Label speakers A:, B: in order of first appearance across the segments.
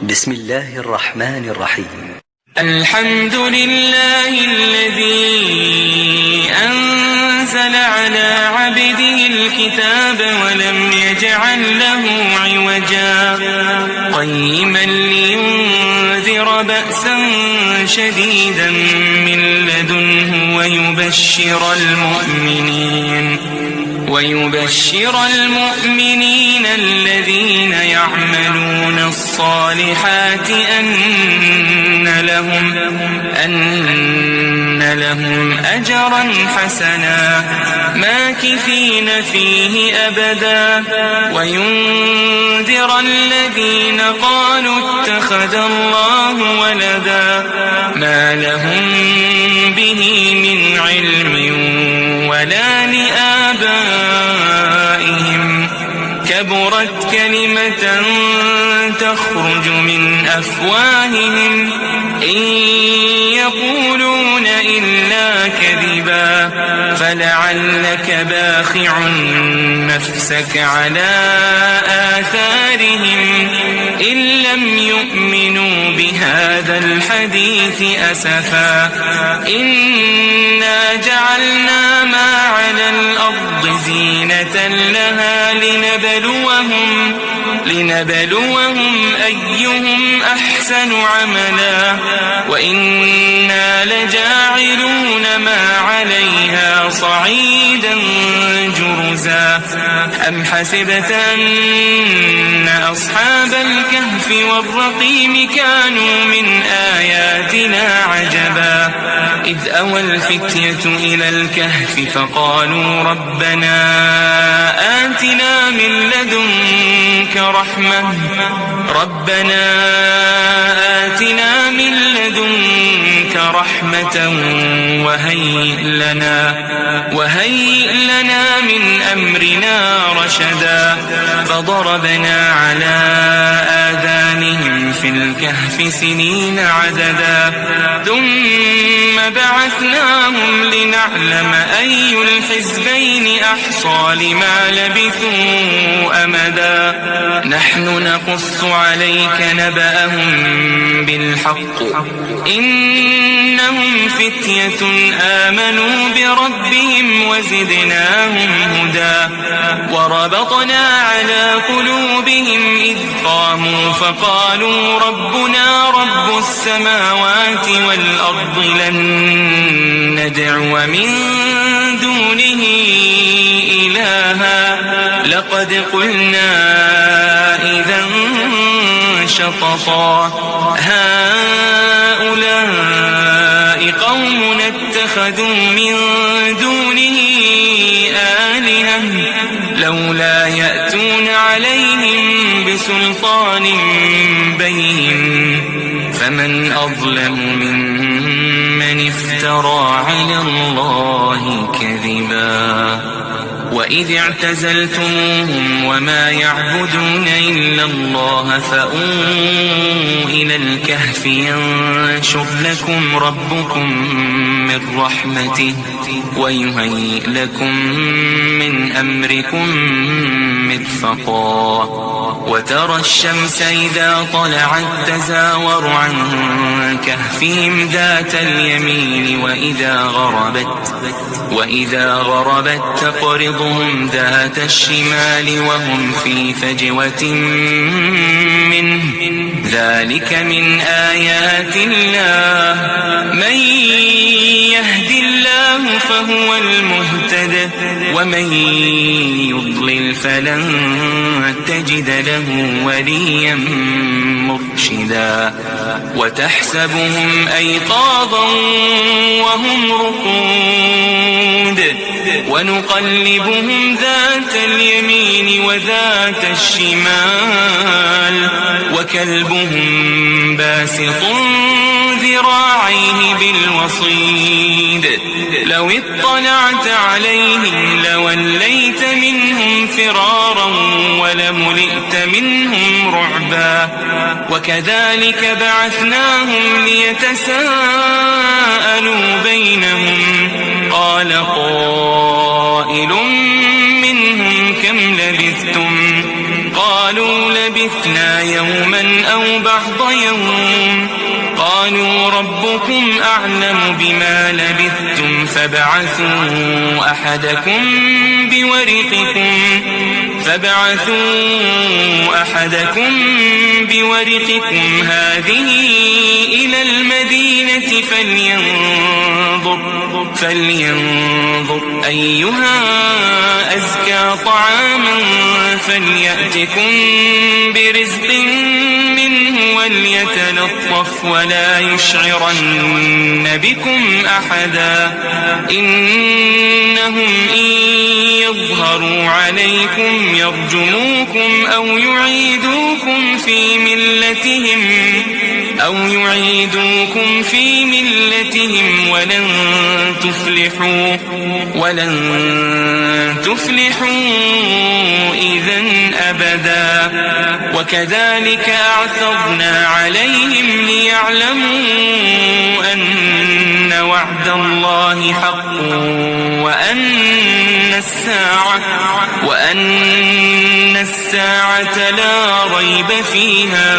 A: بسم الله الرحمن الرحيم.
B: الحمد لله الذي أنزل على عبده الكتاب ولم يجعل له عوجا قيما لينذر بأسا شديدا من لدنه ويبشر المؤمنين الذين يعملون الصالحات أن لهم أجرا حسنا ماكثين فيه أبدا وينذر الذين قالوا اتخذ الله ولدا ما لهم به من علم ولا لآبائهم كبرت كلمة تخرج من أفواههم إن يقولون إلا كذبا فلعلك باخع نفسك على آثارهم إن لم يؤمنوا بهذا الحديث أسفا إنا جعلنا ما على الأرض زينة لها لنبلوهم أيهم أحسن عملا وإنا لجاعلون ما عليها صعيدا جرزا أم حسبت أن أصحاب الكهف والرقيم كانوا من آياتنا عجبا إذ أوى الفتية إلى الكهف فقالوا ربنا آتنا من لدنك رحمة وهيئ لنا من أمرنا رشدا فضربنا على آذانهم في الكهف سنين عددا ثم بعثناهم لنعلم أي الحزبين أحصى لما لبثوا أمدا نحن نقص عليك نبأهم بالحق إنهم فتية آمنوا بربهم وزدناهم هدى وربطنا على قلوبهم إذ قاموا فقالوا ربنا رب السماوات والأرض لن ندعو من دونه إلها لقد قلنا إذا شططا هؤلاء قوم اتخذوا من دونه آلهة لولا يأتون عليهم بسلطان بين فمن أظلم ممن افترى على الله كذبا وإذ اعتزلتموهم وما يعبدون إلا الله فأووا إلى الكهف ينشر لكم ربكم من رحمته ويهيئ لكم من أمركم مرفقا وترى الشمس إذا طلعت تزاور عن كهفهم ذات اليمين وإذا غربت تقرضهم ذات الشمال وهم في فجوة منه ذلك من آيات الله من يهد الله فهو المهتد ومن يضلل فلن تجد له وليا مرشدا وتحسبهم أيقاظا وهم رقود ونقلبهم ذات اليمين وذات الشمال وكلبهم باسط ذراعيه بالوصيد لو اطلعت عليهم لوليت منهم فرارا ولملئت منهم رعبا وكذلك بعثناهم ليتساءلوا بينهم قال قائل منهم كم لبثتم قالوا لبثنا يوما أو بعض يوم قالوا ربكم أعلم بما لبثتم فابعثوا أحدكم بورقكم هذه إلى المدينة فلينظر أيها أزكى طعاما فليأتكم برزق منه وليتلطف ولا يشعرن بكم أحدا إنهم إن يظهروا عليكم يرجموكم أو يعيدوكم في ملتهم ولن تفلحوا إذن أبدا وكذلك أعثرنا عليهم ليعلموا أن وعد الله حق وأن الساعة لا ريب فيها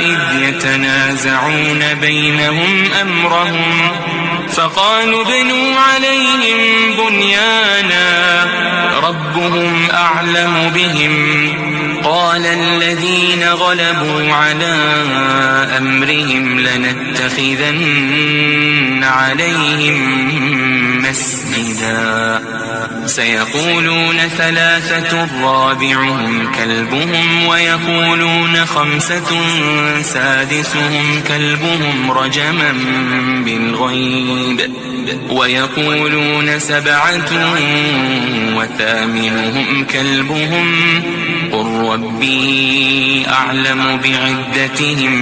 B: إذ يتنازعون بينهم أمرهم فقالوا ابنوا عليهم بنيانا ربهم أعلم بهم قال الذين غلبوا على أمرهم لنتخذن عليهم مسجدا سيقولون 3 رابعهم كلبهم ويقولون 5 سادسهم كلبهم رجما بالغيب ويقولون 7 وثامنهم كلبهم قل ربي أعلم بعدتهم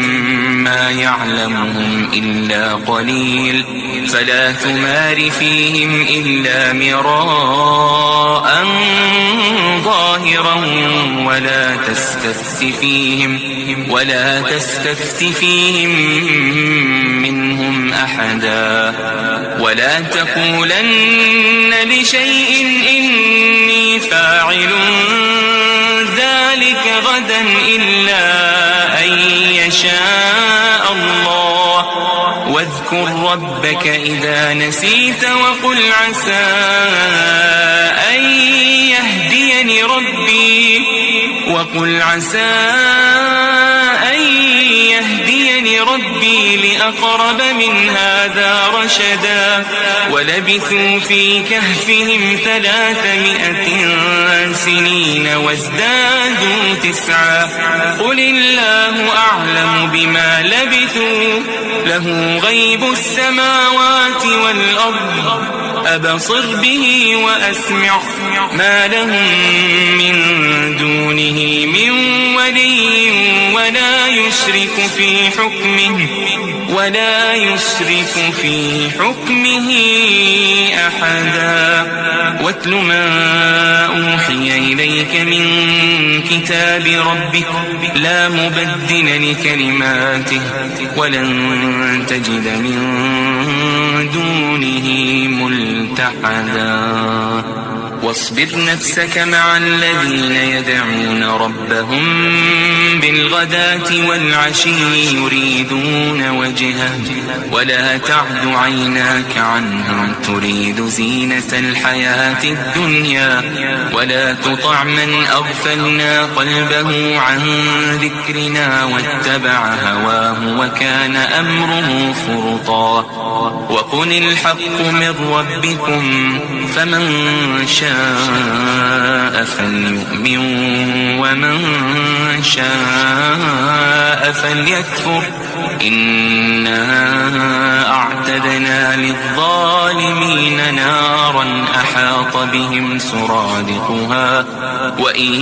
B: ما يعلمهم إلا قليل فلا تمار فيهم إلا مراء ظاهرا ولا تستفت فيهم منهم أحدا ولا تقولن لشيء إني فاعل ذلك غدا إلا أن يشاء الله واذكر ربك إذا نسيت وقل عسى أن يهديني ربي لأقرب من هذا رشدا ولبثوا في كهفهم 300 سنين وازدادوا 9 قل الله أعلم بما لبثوا له غيب السماوات والأرض أبصر به وأسمع ما لهم من دونه من ولي ولا يشرك في حكمه أحدا واتل ما أوحي إليك من كتاب ربك لا مبدل لكلماته ولن تجد من دونه ملتحدا واصبر نفسك مع الذين يدعون ربهم بالغداة والعشي يريدون وجهه ولا تعد عيناك عنهم تريد زينة الحياة الدنيا ولا تطع من أغفلنا قلبه عن ذكرنا واتبع هواه وكان أمره فرطا وقل الحق من ربكم فمن شاء فليؤمن ومن شاء فليكفر إنا أعتدنا للظالمين نارا أحاط بهم سرادقها وإن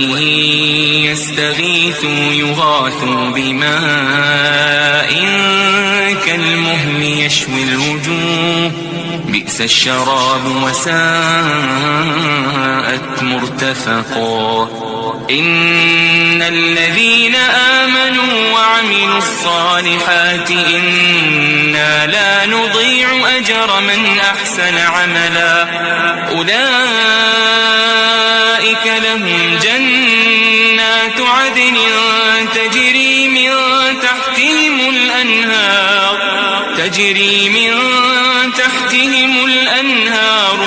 B: يستغيثوا يغاثوا بماء كالمهل يشوي الوجوه بئس الشراب وساءت مرتفقا إن الذين آمنوا وعملوا الصالحات إنا لا نضيع أجر من أحسن عملا أولئك لهم جنات عدن تجري من تحتهم الأنهار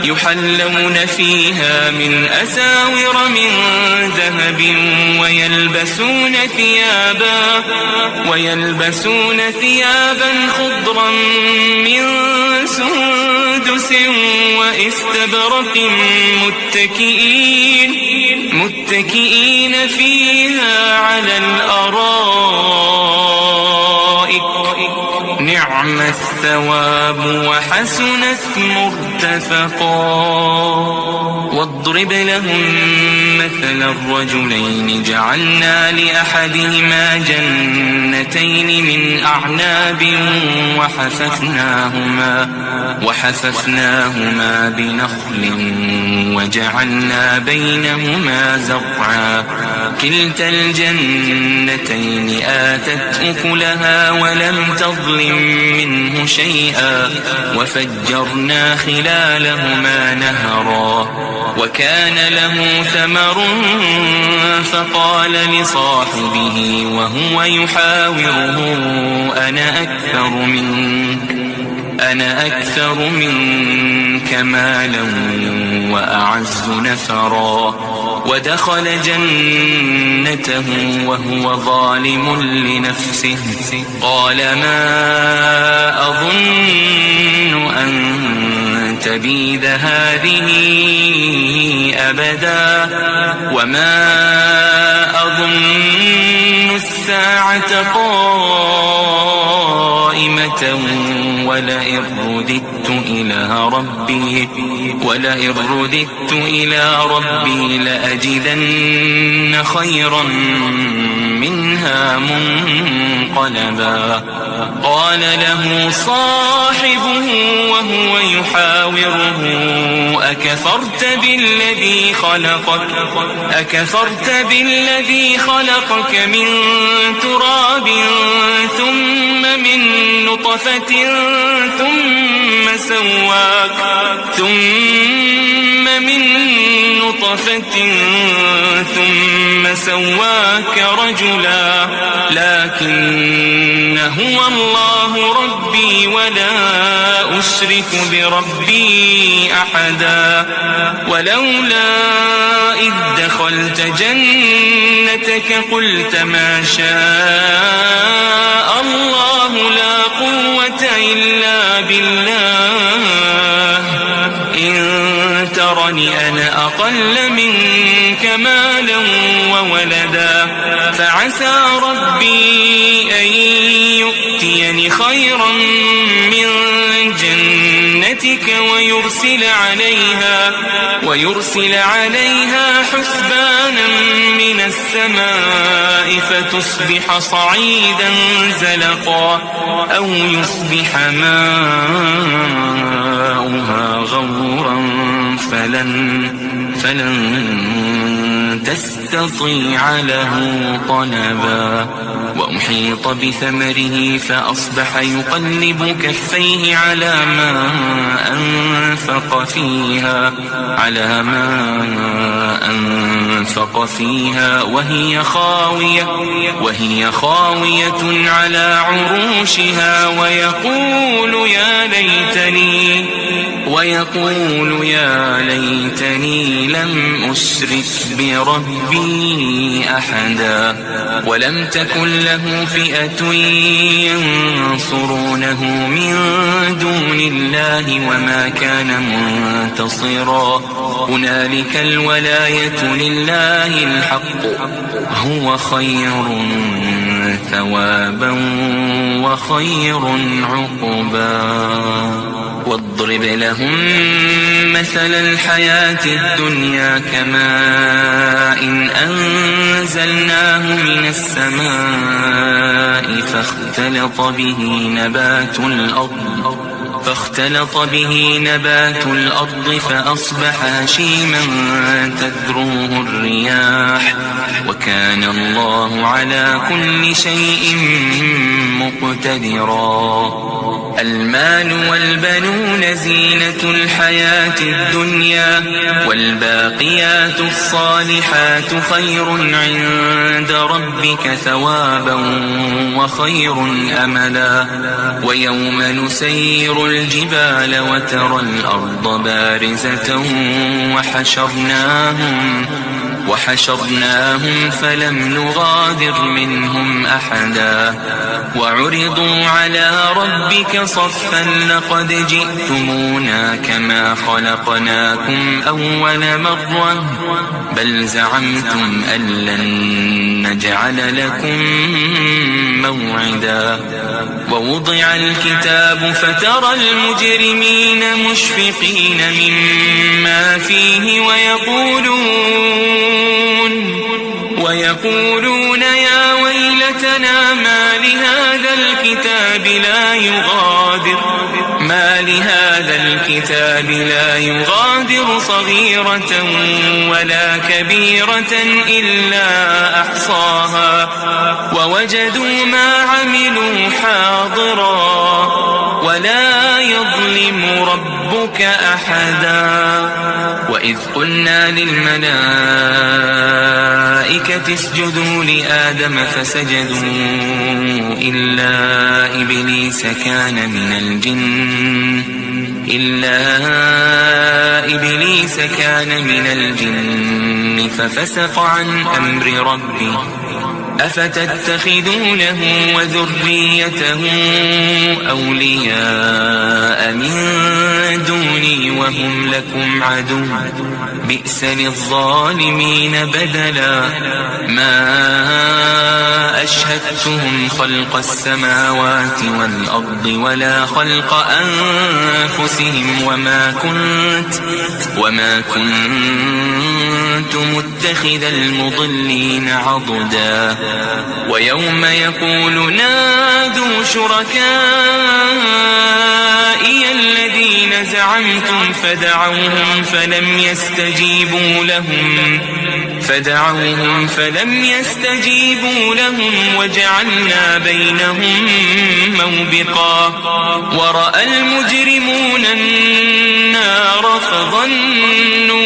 B: يحلون فيها من أساور من ذهب ويلبسون ثيابا خضرا من سندس وإستبرق متكئين فيها على الأرائك نعم الثواب وحسنت مرتفقا. واضرب لهم مثل الرجلين جعلنا لأحدهما جنتين من أعناب وحففناهما بنخل وجعلنا بينهما زرعا كلتا الجنتين آتت أكلها ولم تظلم منه شيئا وفجرنا خلالهما نهرا. وكان له ثمر فقال لصاحبه وهو يحاوره أنا أكثر منك مالا وأعز نفرا. ودخل جنته وهو ظالم لنفسه قال ما أظن أن تبيد هذه أبدا وما أظن الساعة قائمة ولئن رددت إلى ربي لأجدن خيرا منها منقلبا. قال له صاحبه وهو يحاوره أكفرت بالذي خلقك من تراب ثم من نطفة ثم سواك رجلا لكن هو الله ربي ولا أشرك بربي أحدا. ولولا إذ دخلت جنتك قلت ما شاء الله لا قوة إلا بالله إن ترني أنا أقل منك مالا وولدا فعسى ربي أن يؤتيني خيرا من جنتك ويرسل عليها حسبانا من السماء فتصبح صعيدا زلقا أو يصبح ماؤها غورا فلن تستطيع له طلبا. وأحيط بثمره فأصبح يقلب كفيه على ما أنفق فيها وهي خاوية على عروشها ويقول يا ليتني لم أشرك بربي أحدا. ولم تكن له فئة ينصرونه من دون الله وما كان منتصرا. هنالك الولاية لله الحق هو خير ثوابا وخير عقبا. واضرب لهم مثل الحياة الدنيا كماء أنزلناه من السماء فاختلط به نبات الأرض فاختلط به نبات الأرض فأصبح هشيما تذروه الرياح وكان الله على كل شيء مقتدرا. المال والبنون زينة الحياة الدنيا والباقيات الصالحات خير عند ربك ثوابا وخير أملا. ويوم نسير الجبال وترى الأرض بارزة وحشرناهم فلم نغادر منهم أحدا وعرضوا على ربك صفا لقد جئتمونا كما خلقناكم أول مرة بل زعمتم أن لن نجعل لكم موعدا. ووضع الكتاب فترى المجرمين مشفقين مما فيه ويقولون يا ويلتنا ما لهذا الكتاب لا يغادر صغيرة ولا كبيرة إلا أحصاها ووجدوا ما عملوا حاضرا ولا يظلم ربك أحدا. وإذ قلنا للملائكة اسجدوا لآدم فسجدوا إلا إبليس كان من الجن ففسق عن أمر ربه أفتتخذونه وذريته أولياء من دوني وهم لكم عدو بئس للظالمين بدلا. ما أشهدتهم خلق السماوات والأرض ولا خلق أنفسهم وما كنت متخذ المضلين عضدا. ويوم يقول نادوا شركائي الذين زعمتم فدعوهم فلم يستجيبوا لهم وجعلنا بينهم موبقا. ورأى المجرمون النار فظنوا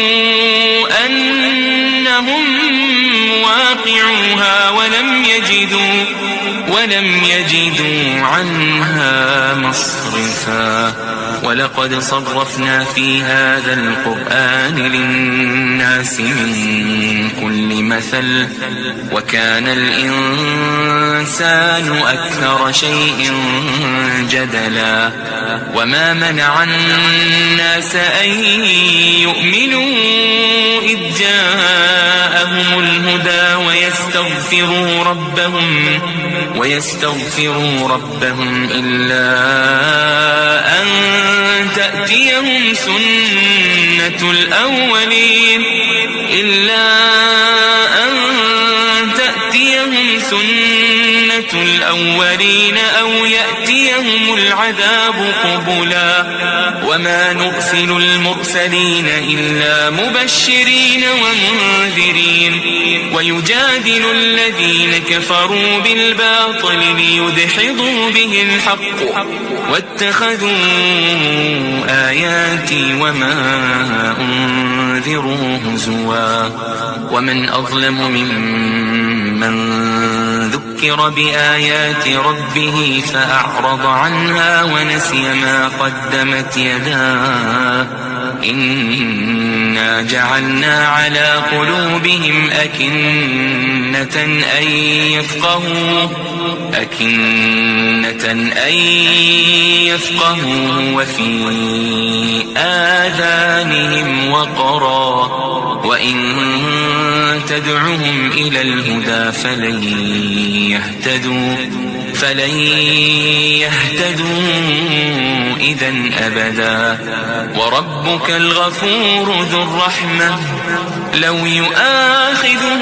B: أنهم واقعوها ولم يجدوا عنها مصرفا. ولقد صرفنا في هذا القرآن للناس من كل مثل وكان الإنسان أكثر شيء جدلا. وما منع الناس أن يؤمنوا إذ جاءهم الهدى ويستغفروا ربهم إلا أن تأتيهم سنة الأولين أو يأتيهم العذاب قبلا. وما نرسل المرسلين إلا مبشرين ومنذرين ويجادل الذين كفروا بالباطل ليدحضوا به الحق واتخذوا آياتي وما أنذروا هزوا. ومن أظلم ممن ذكر بآيات ربه فأعرض عنها ونسي ما قدمت يداه إنا جعلنا على قلوبهم أكنة أن يفقهوا وفي آذانهم وقرا وإن تدعهم إلى الهدى فلن يهتدوا إذا أبدا. وربك الغفور ذو الرحمة لو يؤاخذهم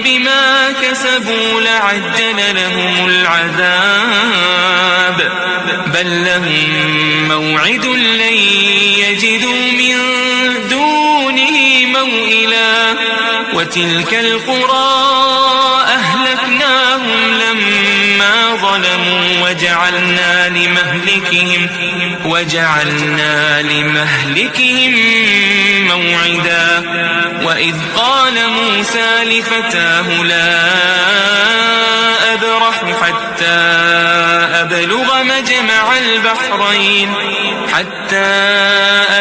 B: بما كسبوا لعجل لهم العذاب بل لهم موعد لن يجدوا من دونه موئلا وتلك القرى أهلكناهم لما ظلموا وجعلنا لمهلكهم موعدا وإذ قال موسى لفتاه لا أبرح حتى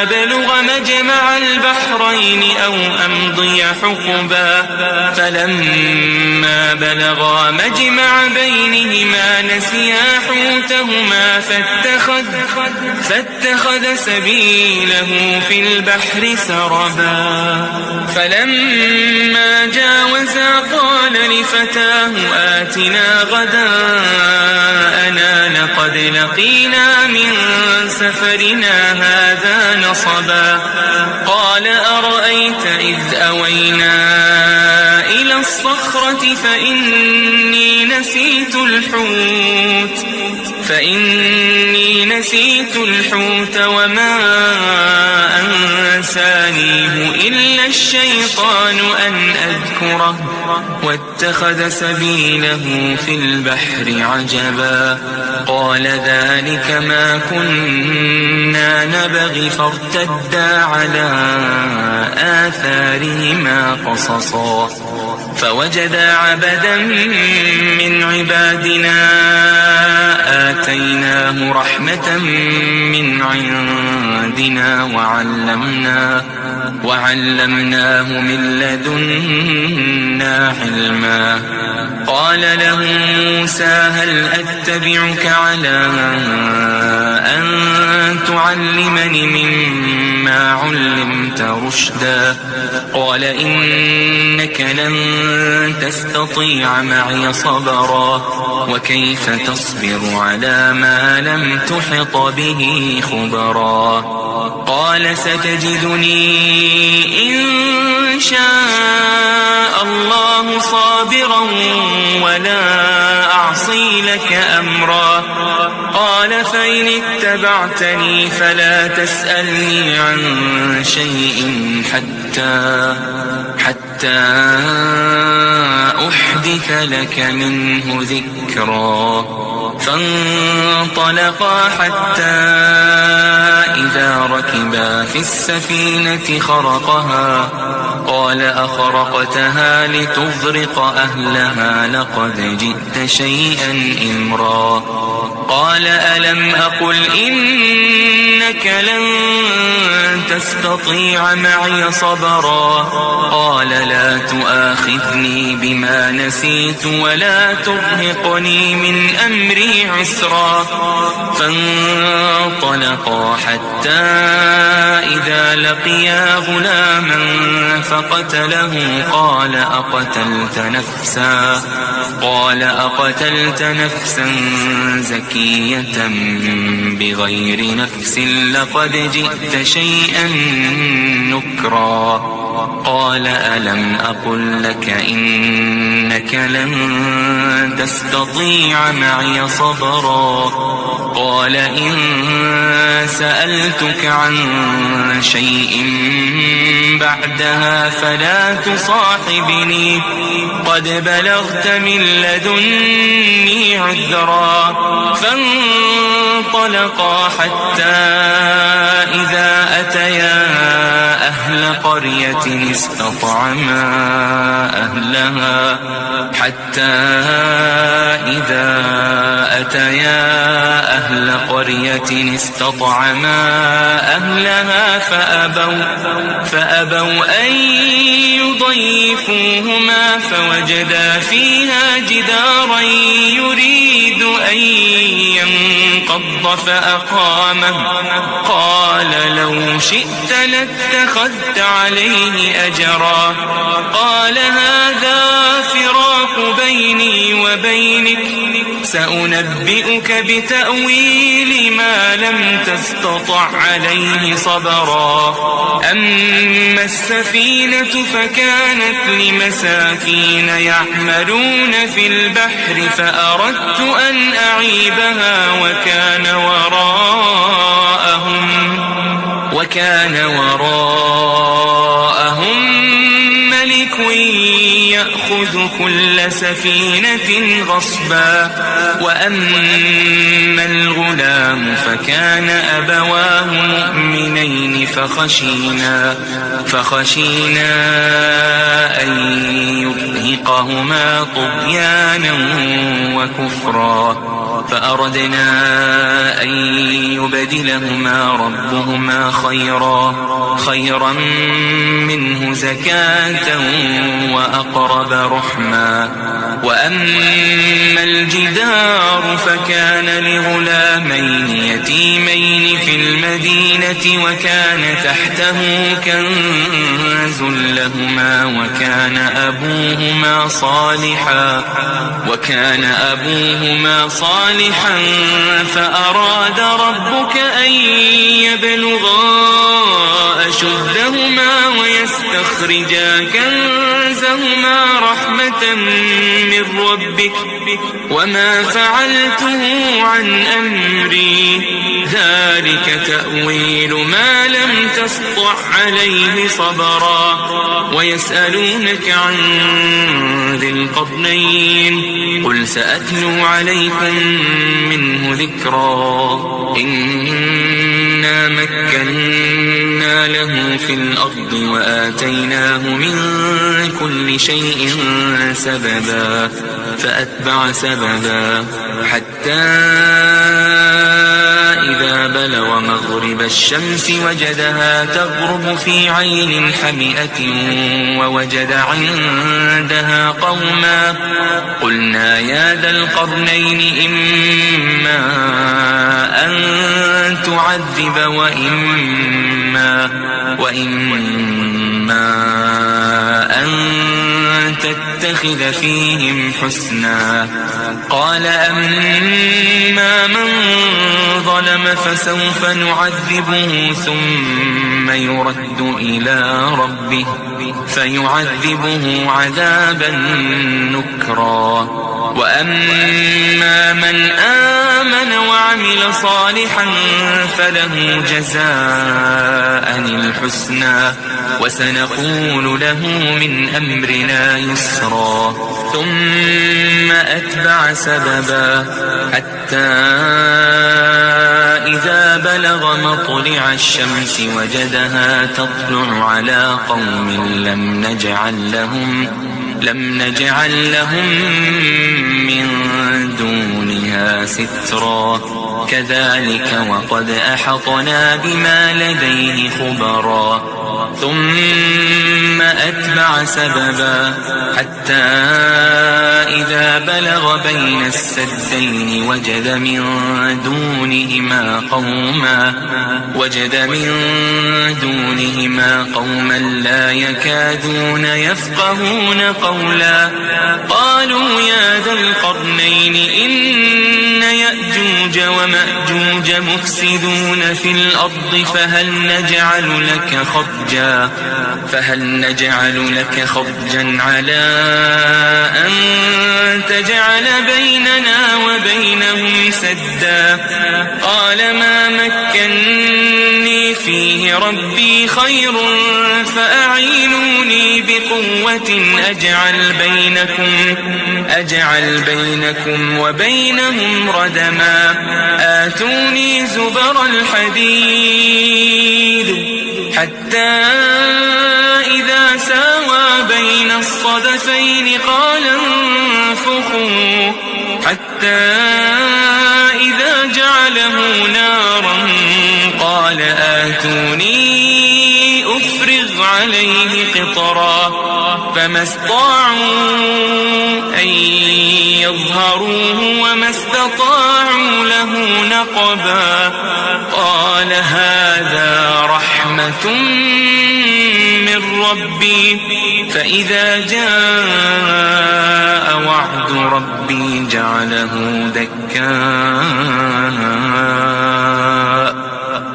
B: أبلغ مجمع البحرين أو أمضي حقبا فلما بلغا مجمع بينهما نسيا حوتهما فاتخذ سبيله في البحر سربا فلما جاوزا قال لفتاه آتنا غداءنا لقد لقينا من سفرنا هذا نصبا قال أرأيت إذ أوينا إلى الصخرة فإني نسيت الحوت وما أنسانيه إلا الشيطان أن أذكره واتخذ سبيله في البحر عجبا قال ذلك ما كنا نبغي فارتدا على آثارهما قصصا فوجدا عبدا من عبادنا آتيناه رحمة من عندنا وعلمناه من لدنا علما قال له موسى هل أتبعك على أن تعلمني مما علمت رشدا قال إنك لن تستطيع معي صبرا وكيف تصبر على ما لم تحط به خبرا قال ستجدني إن شاء الله صابرا ولا أعصي لك أمرا قال فإن اتبعتني فلا تسألني عن شيء حتى أحدث لك منه ذكرا فانطلقا حتى إذا ركبا في السفينة خرقها قال أخرقتها لتغرق أهلها لقد جئت شيئا إمرا قال ألم أقل إنك لن تستطيع معي صبرا قال لا تؤاخذني بما نسيت ولا ترهقني من أمري عسرا فانطلقا حتى إذا لقيا غلاما فقتله قال أقتلت نفسا زكية بغير نفس لقد جئت شيئا نكرا قال ألم أقل لك إنك لن تستطيع معي صبرا قال إن سألتك عن شيء بعدها فلا تصاحبني قد بلغت من لدني عذرا فانطلقا حتى إذا أتيا أهل قرية استطعما أهلها فأبوا أن يضيفوهما فوجدا فيها جدارا يريد أن ينقض فأقامه قال لو شئت لاتخذت عليه أجرا قال هذا فراق بيني وبينك سأنبئك بتأويل ما لم تستطع عليه صبرا أما السفينة فكانت لمساكين يعملون في البحر فأردت أن أعيبها وكان وراءهم ملك يأخذ كل سفينة غصبا وأما الغلام فكان أبواه مؤمنين فخشينا أن يرهقهما طغيانا وكفرا فأردنا أن يبدلهما ربهما خيرا منه زكاة وأقرب رحما وأما الجدار فكان لغلامين يتيمين في المدينة وكان تحته كنز لهما وكان أبوهما صالحا فأراد ربك أن يبلغا أشدهما ويستخرجا كنزهما رحمة من ربك وما فعلته عن أمري ذلك تأويل ما لم تسطع عليه صبرا ويسألونك عن ذي القرنين قل سأتلو عليكم منه ذكرا إنا مكنا له في الأرض وآتيناه من كل شيء سببا فأتبع سببا حتى إذا بلغ مغرب الشمس وجدها تغرب في عين حمئة ووجد عندها قوما قلنا يا ذا القرنين إما أن تعذب وإما أن تتخذ فيهم حسنا قال أما من ظلم فسوف نعذبه ثم يرد إلى ربه فيعذبه عذابا نكرا وأما من آمن وعمل صالحا فله جزاء الحسنى وسنقول له من أمرنا يسرا ثم أتبع سببا حتى إذا بلغ مطلع الشمس وجدها تطلع على قوم لم نجعل لهم من دونها سترا كذلك وقد أحطنا بما لديه خبرا ثم أتبع سببا حتى إذا بلغ بين السدين وجد من دونهما قوما لا يكادون يفقهون قولا قالوا يا ذا القرنين إن يأجوج ومأجوج مفسدون في الأرض فهل نجعل لك خرجا على أن تجعل بيننا وبينهم سدا قال ما مكني فيه ربي خير فأعينوني بقوة أجعل بينكم وبينهم ردما آتوني زبر الحديد حتى إذا ساوى بين الصدفين قال انفخوا حتى إذا جعله نارا قال آتوني أفرغ عليه قطرا فما استطاعوا أن يظهروه وما استطاعوا له نقبا قال هذا رحمة من ربي فإذا جاء وعد ربي جعله دكاء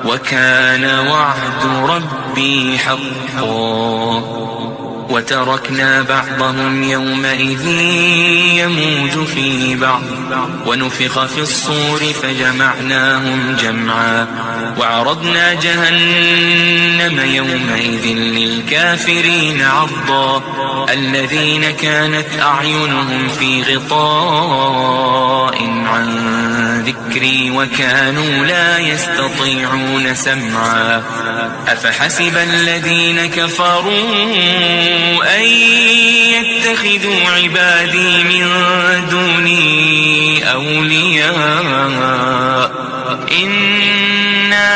B: وكان وعد ربي حقا وتركنا بعضهم يومئذ يموج في بعض ونفخ في الصور فجمعناهم جمعا وعرضنا جهنم يومئذ للكافرين عرضا الذين كانت أعينهم في غطاء عن ذكري وكانوا لا يستطيعون سمعا أفحسب الذين كفروا أن يتخذوا عبادي من دوني أولياء إنا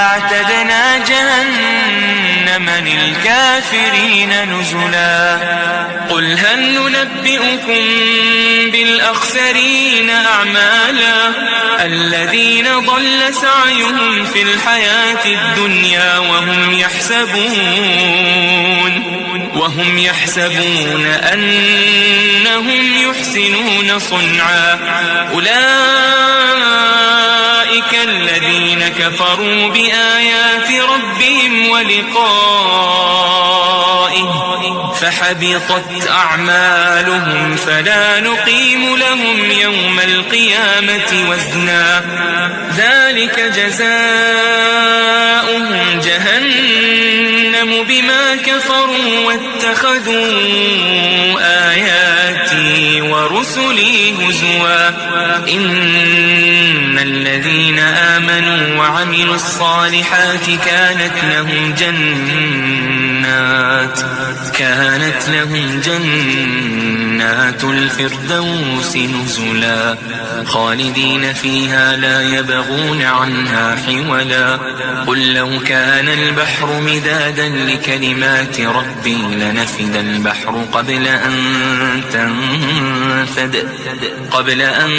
B: أعتدنا جهنم للكافرين نزلا قل هل ننبئكم بالأخسرين أعمالا الذين ضل سعيهم في الحياة الدنيا وهم يحسبون أنهم يحسنون صنعا أولئك الذين كفروا بآيات ربهم ولقائه فحبطت أعمالهم فلا نقيم لهم يوم القيامة وزنا ذلك جزاؤهم جهنم بما كفروا واتخذوا آياتي ورسلي هزوا إن الذين آمنوا وعملوا الصالحات كانت لهم جنات الفردوس نزلا خالدين فيها لا يبغون عنها حولا قل لو كان البحر مدادا لكلمات ربي لنفد البحر قبل أن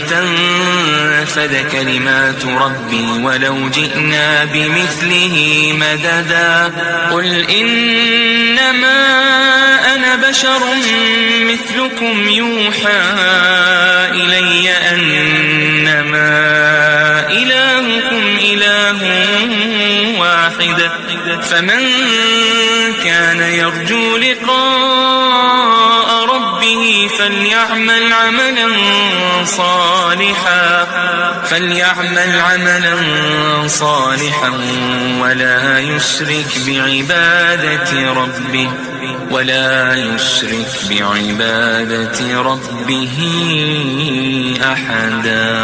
B: تنفد كلمات ربي ولو جئنا بمثله مددا قل إنما أنا بشر مثلكم يوحى إلي أنما إلهكم إله واحد فمن كان يرجو لقاء ربه فليعمل عملا صالحا ولا يشرك بعبادة ربه أحدا.